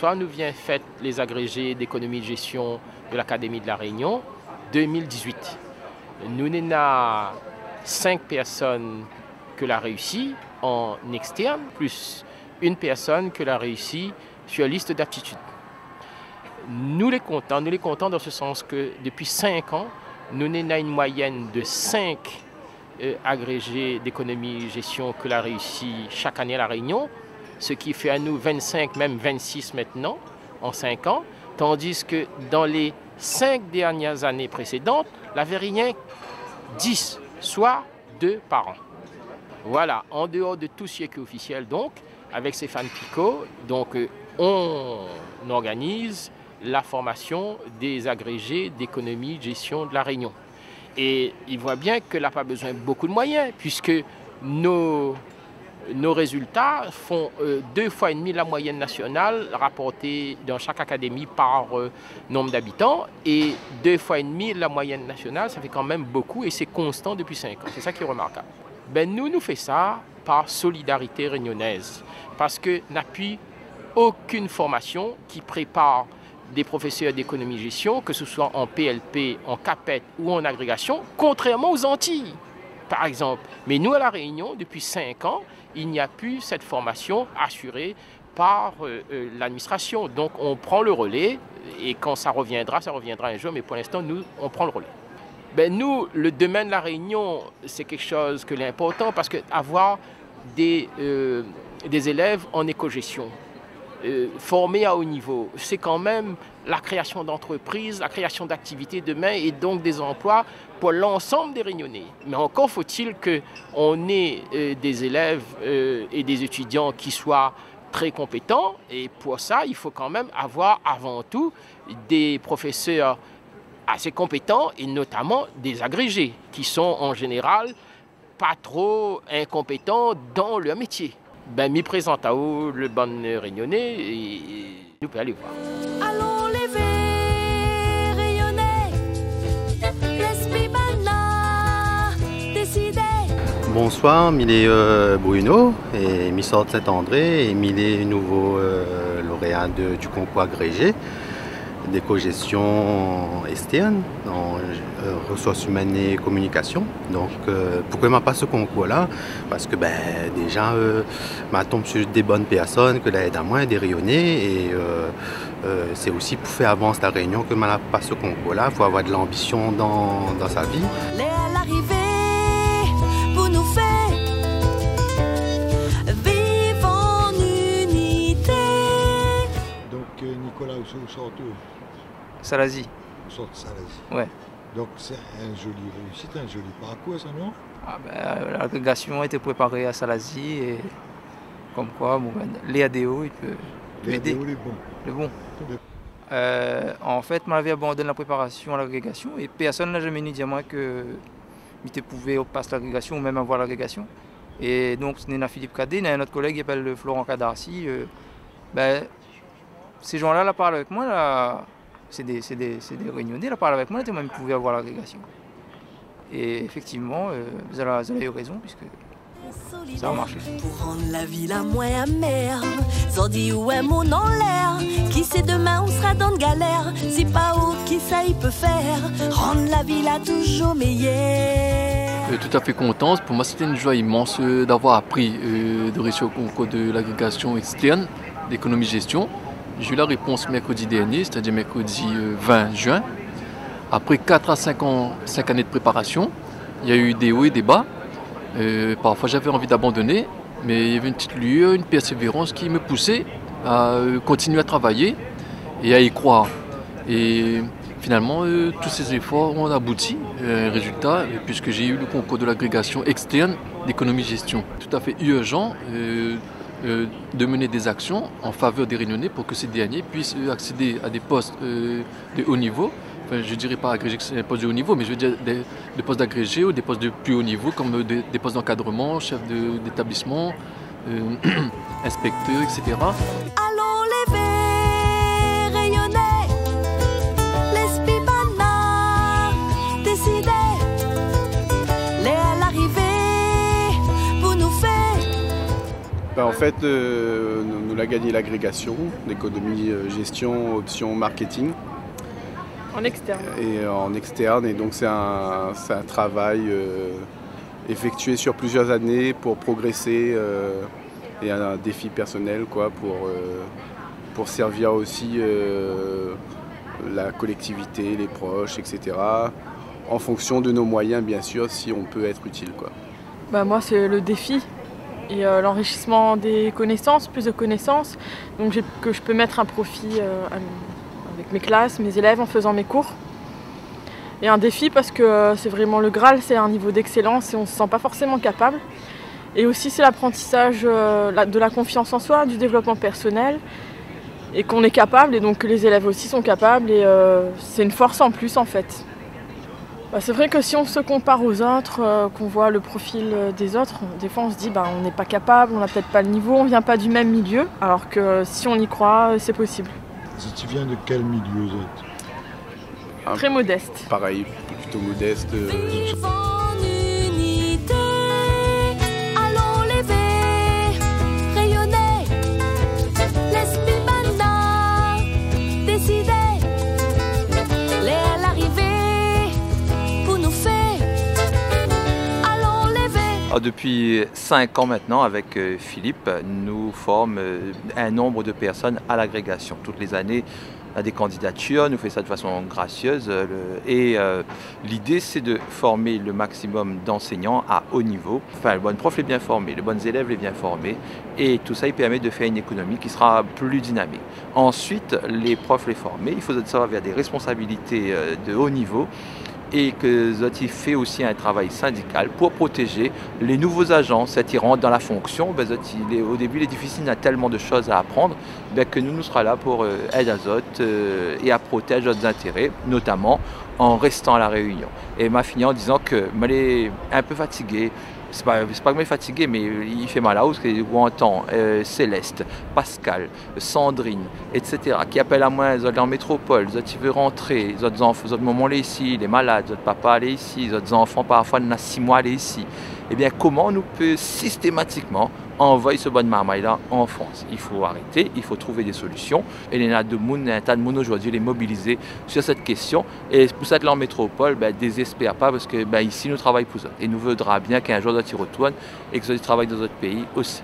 soir nous vient fait les agrégés d'économie de gestion de l'Académie de la Réunion 2018. Nous n'avons 5 personnes que la réussi en externe, plus une personne que la réussi sur liste d'aptitude. Nous les comptons dans ce sens que depuis 5 ans, nous n'avons une moyenne de 5 agrégés d'économie et gestion que la réussi chaque année à la Réunion, ce qui fait à nous 25, même 26 maintenant, en 5 ans, tandis que dans les 5 dernières années précédentes, il n'avait rien 10, soit 2 par an. Voilà, en dehors de tout ce qui est officiel, donc, avec Stéphane Picot, donc, on organise la formation des agrégés d'économie de gestion de la Réunion. Et il voit bien que là, pas besoin de beaucoup de moyens, puisque nos résultats font 2,5 fois la moyenne nationale rapportée dans chaque académie par nombre d'habitants, et 2,5 fois la moyenne nationale, ça fait quand même beaucoup, et c'est constant depuis 5 ans. C'est ça qui est remarquable. Ben, nous faisons ça par solidarité réunionnaise, parce que n'appuie aucune formation qui prépare des professeurs d'économie et gestion, que ce soit en PLP, en CAPET ou en agrégation, contrairement aux Antilles, par exemple. Mais nous, à La Réunion, depuis 5 ans, il n'y a plus cette formation assurée par l'administration. Donc, on prend le relais, et quand ça reviendra un jour, mais pour l'instant, nous, on prend le relais. Ben, nous, le domaine de La Réunion, c'est quelque chose que l'important, parce qu'avoir des élèves en éco-gestion, formés à haut niveau, c'est quand même la création d'entreprises, la création d'activités demain et donc des emplois pour l'ensemble des Réunionnais. Mais encore faut-il qu'on ait des élèves et des étudiants qui soient très compétents, et pour ça, il faut quand même avoir avant tout des professeurs assez compétents et notamment des agrégés qui sont en général pas trop incompétents dans leur métier. Ben, m'y présente à vous le bon réunionnais et nous pouvons aller voir. Allons lever, rayonner, l'esprit banal, décider. Bonsoir, Milé Bruno et Missort Saint-André et Milé nouveau lauréat du concours agrégé d'éco-gestion externe en ressources humaines et communication. Donc pourquoi je passe ce concours-là? Parce que déjà je tombe sur des bonnes personnes que l'aide à moi, des rayonnés, et c'est aussi pour faire avancer la Réunion que je passe ce concours-là. Il faut avoir de l'ambition dans sa vie. Pour nous faire vivre en unité. Donc Nicolas, où sort-tu? Salazie. Où sort Salazie? Ouais. Donc c'est un joli réussite, un joli parcours, ça, non? L'agrégation a été préparée à Salazie, et comme quoi les ADO, il peut aider. Les bons. En fait, je m'avais abandonné la préparation à l'agrégation, et personne n'a jamais dit à moi que je pouvais passer l'agrégation ou même avoir l'agrégation. Et donc, c'est Philippe Cadet, il y a un autre collègue qui s'appelle Florent Cadarcy. Ces gens-là parlent avec moi, là, c'est des réunionnais, là parlent avec moi, ils pouvaient avoir l'agrégation. Et effectivement, vous avez eu raison, puisque ça a marché. Pour rendre la vie la moins amère, Zordi ou un mot dans l'air, qui sait demain on sera dans de galère, si pas où qui ça il peut faire, rendre la vie là toujours meilleure. Tout à fait contente. Pour moi, c'était une joie immense d'avoir appris de réussir au concours de l'agrégation externe d'économie-gestion. J'ai eu la réponse mercredi dernier, c'est-à-dire mercredi 20 juin. Après 4 à 5 années de préparation, il y a eu des hauts et des bas. Parfois, j'avais envie d'abandonner, mais il y avait une petite lueur, une persévérance qui me poussait à continuer à travailler et à y croire. Et finalement, tous ces efforts ont abouti à un résultat, puisque j'ai eu le concours de l'agrégation externe d'économie-gestion. Tout à fait urgent de mener des actions en faveur des Réunionnais pour que ces derniers puissent accéder à des postes de haut niveau. Enfin, je ne dirais pas agrégé que c'est un poste de haut niveau, mais je veux dire des postes d'agrégé ou des postes de plus haut niveau, comme des postes d'encadrement, chef d'établissement, inspecteur, etc. Allons lever, rayonner, l'esprit banal, décider, à l'arrivée, pour nous faire. En fait, nous avons gagné l'agrégation d'économie, gestion, option marketing. En externe. Et en externe, et donc c'est un travail effectué sur plusieurs années pour progresser et un défi personnel quoi, pour servir aussi la collectivité, les proches, etc. En fonction de nos moyens, bien sûr, si on peut être utile, quoi. Bah, moi, c'est le défi et l'enrichissement des connaissances, plus de connaissances, donc que je peux mettre un profit avec mes classes, mes élèves en faisant mes cours. Et un défi parce que c'est vraiment le Graal, c'est un niveau d'excellence et on ne se sent pas forcément capable. Et aussi c'est l'apprentissage de la confiance en soi, du développement personnel et qu'on est capable et donc que les élèves aussi sont capables et c'est une force en plus en fait. Bah, c'est vrai que si on se compare aux autres, qu'on voit le profil des autres, des fois on se dit on n'est pas capable, on n'a peut-être pas le niveau, on ne vient pas du même milieu, alors que si on y croit, c'est possible. Tu viens de quel milieu Très modeste. Pareil, plutôt modeste. Vive en unité, allons lever, rayonner, l'esprit banda, décider, l'arrivée, pour nous faire, allons lever. Depuis 5 ans maintenant, avec Philippe, nous formons un nombre de personnes à l'agrégation. Toutes les années, on a des candidatures, nous faisons ça de façon gracieuse et l'idée c'est de former le maximum d'enseignants à haut niveau. Enfin, le bon prof est bien formé, le bon élève est bien formé et tout ça il permet de faire une économie qui sera plus dynamique. Ensuite, les profs les former, il faut savoir vers des responsabilités de haut niveau et que Zoti fait aussi un travail syndical pour protéger les nouveaux agents. Ils rentrent dans la fonction, au début il est difficile, il y a tellement de choses à apprendre, que nous serons là pour aider à Zot et à protéger leurs intérêts, notamment en restant à la Réunion. Et m'a fini en disant que je suis un peu fatigué. C'est pas que je suis fatigué, mais il fait mal à parce que on entend Céleste, Pascal, Sandrine, etc. qui appellent à moi, ils sont en métropole, ils veulent rentrer, ils ont maman là ici, les malades, ils papa là ici, ils ont enfants parfois ils ont 6 mois là ici. Eh bien, comment nous peut systématiquement envoyer ce bon marmaille-là en France? Il faut arrêter, il faut trouver des solutions. Et il y a un tas de monde aujourd'hui, les mobiliser sur cette question. Et pour ça que là en métropole, désespère pas parce que ici nous travaillons pour ça. Et nous voudra bien qu'un jour d'autres y retournent et que ça travaille dans d'autres pays aussi.